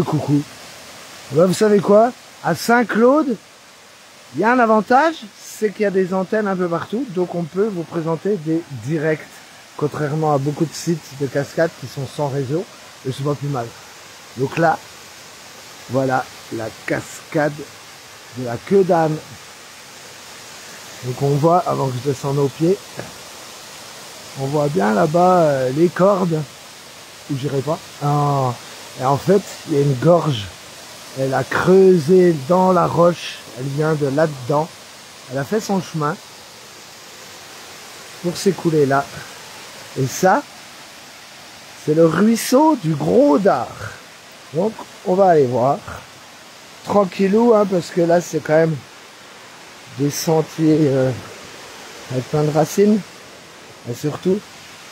Coucou. Ben, vous savez quoi? À Saint-Claude, il y a un avantage, c'est qu'il y a des antennes un peu partout, donc on peut vous présenter des directs, contrairement à beaucoup de sites de cascades qui sont sans réseau, et c'est pas plus mal. Donc là, voilà la cascade de la queue d'âne. Donc on voit, avant que je descende aux pieds, on voit bien là-bas les cordes, où j'irai pas. Ah, et en fait, il y a une gorge. Elle a creusé dans la roche. Elle vient de là-dedans. Elle a fait son chemin pour s'écouler là. Et ça, c'est le ruisseau du Gros Dard. Donc, on va aller voir. Tranquillou, hein, parce que là, c'est quand même des sentiers avec plein de racines. Et surtout,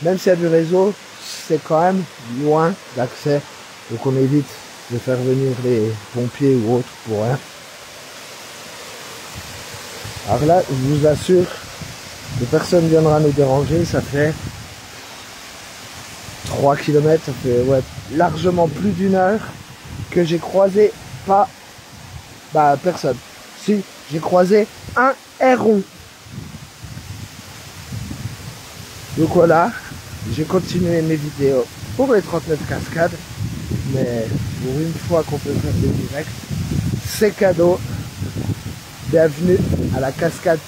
même s'il y a du réseau, c'est quand même loin d'accès. Donc on évite de faire venir les pompiers ou autres pour rien. Alors là, je vous assure que personne ne viendra nous déranger. Ça fait 3 km, ça fait largement plus d'1 heure que j'ai croisé personne. Si, j'ai croisé un héron. Donc voilà, j'ai continué mes vidéos pour les 39 cascades. Mais pour une fois qu'on peut faire des directs, c'est cadeau. Bienvenue à la cascade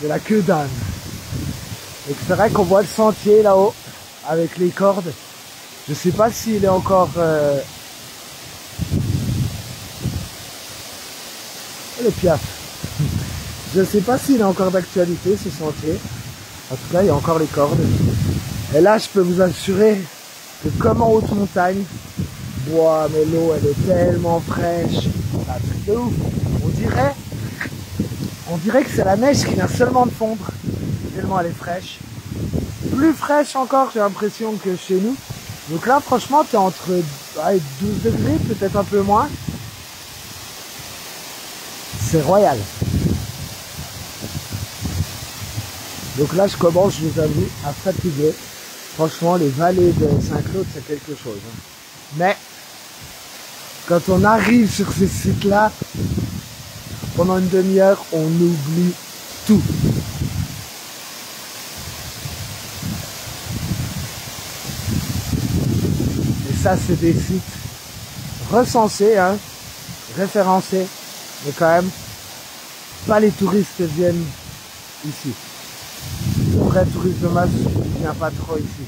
de la queue d'âne. Et c'est vrai qu'on voit le sentier là-haut avec les cordes. Je sais pas s'il est encore le piaf. Je sais pas s'il est encore d'actualité ce sentier. En tout cas, il y a encore les cordes. Et là, je peux vous assurer que comme en haute montagne, bois, mais l'eau elle est tellement fraîche, c'est un truc de ouf. On dirait que c'est la neige qui vient seulement de fondre, tellement elle est fraîche. Plus fraîche encore, j'ai l'impression, que chez nous. Donc là, franchement, tu es entre 12 degrés, peut-être un peu moins. C'est royal. Donc là, je commence, je vous avoue, à fatiguer. Franchement, les vallées de Saint-Claude, c'est quelque chose. Mais quand on arrive sur ces sites-là, pendant une demi-heure, on oublie tout. Et ça, c'est des sites recensés, hein, référencés, mais quand même, pas les touristes viennent ici. Le vrai touriste de masse ne vient pas trop ici.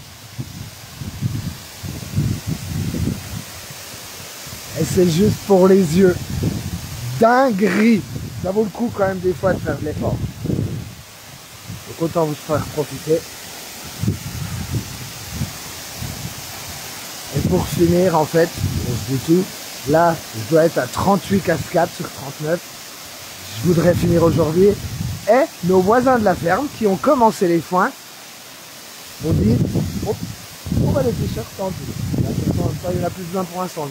Et c'est juste pour les yeux. Dinguerie. Ça vaut le coup quand même des fois de faire de l'effort. Donc autant vous faire profiter. Et pour finir, en fait, on se dit tout. Là, je dois être à 38 cascades sur 39. Je voudrais finir aujourd'hui. Et nos voisins de la ferme qui ont commencé les foins m'ont dit on va les t-shirts tendus. Il n'y en a plus besoin pour l'instant.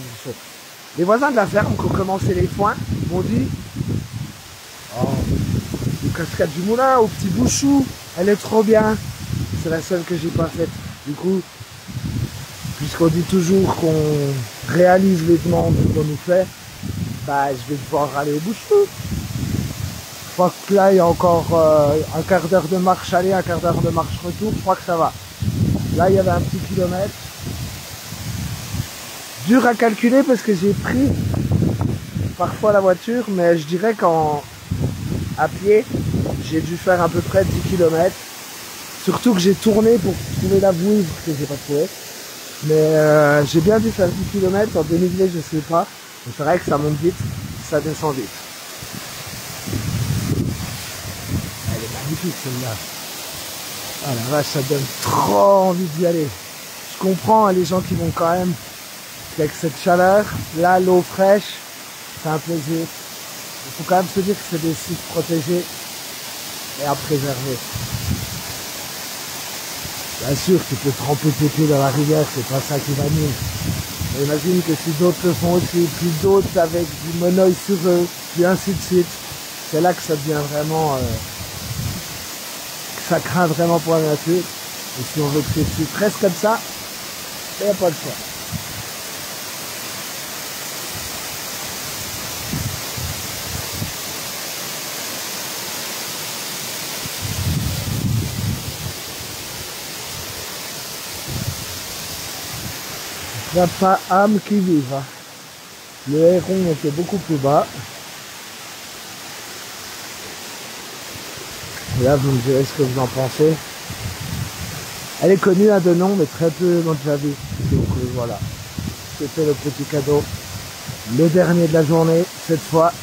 Les voisins de la ferme qui ont commencé les foins m'ont dit les cascades du Moulin au Petit Bouchou, elle est trop bien. C'est la seule que j'ai pas faite. Du coup, puisqu'on dit toujours qu'on réalise les demandes qu'on nous fait, je vais devoir aller au Bouchou. Je crois que là il y a encore un quart d'heure de marche aller, un quart d'heure de marche retour. Je crois que ça va. Là il y avait un petit kilomètre. Dur à calculer parce que j'ai pris parfois la voiture, mais je dirais qu'à pied, j'ai dû faire à peu près 10 km. Surtout que j'ai tourné pour trouver la vouivre que j'ai pas trouvé. Mais j'ai bien dû faire 10 km en dénivelé, je sais pas. Mais c'est vrai que ça monte vite, ça descend vite. Elle est magnifique celle-là. Ah la vache, ça donne trop envie d'y aller. Je comprends les gens qui vont quand même. Avec cette chaleur, là l'eau fraîche, c'est un plaisir. Il faut quand même se dire que c'est des sites protégés et à préserver. Bien sûr, tu peux tremper tes pieds dans la rivière, c'est pas ça qui va mieux. Mais imagine que si d'autres le font aussi, puis d'autres avec du monoeil sur eux, puis ainsi de suite, c'est là que ça devient vraiment... que ça craint vraiment pour la nature. Et si on veut que ces sites restent comme ça, il n'y a pas le choix. Il n'y a pas âme qui vive. Hein. Le héron était beaucoup plus bas. Et là, vous me direz ce que vous en pensez. Elle est connue à de nom, mais très peu l'ont déjà vu. Donc voilà, c'était le petit cadeau. Le dernier de la journée, cette fois,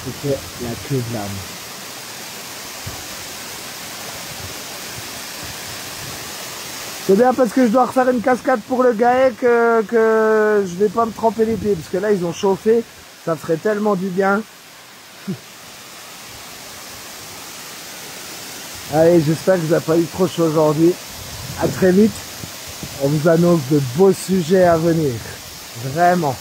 c'était la queue de l'âme. C'est bien parce que je dois refaire une cascade pour le GAEC que je vais pas me tremper les pieds. Parce que là, ils ont chauffé, ça ferait tellement du bien. Allez, j'espère que vous n'avez pas eu trop chaud aujourd'hui. À très vite. On vous annonce de beaux sujets à venir. Vraiment.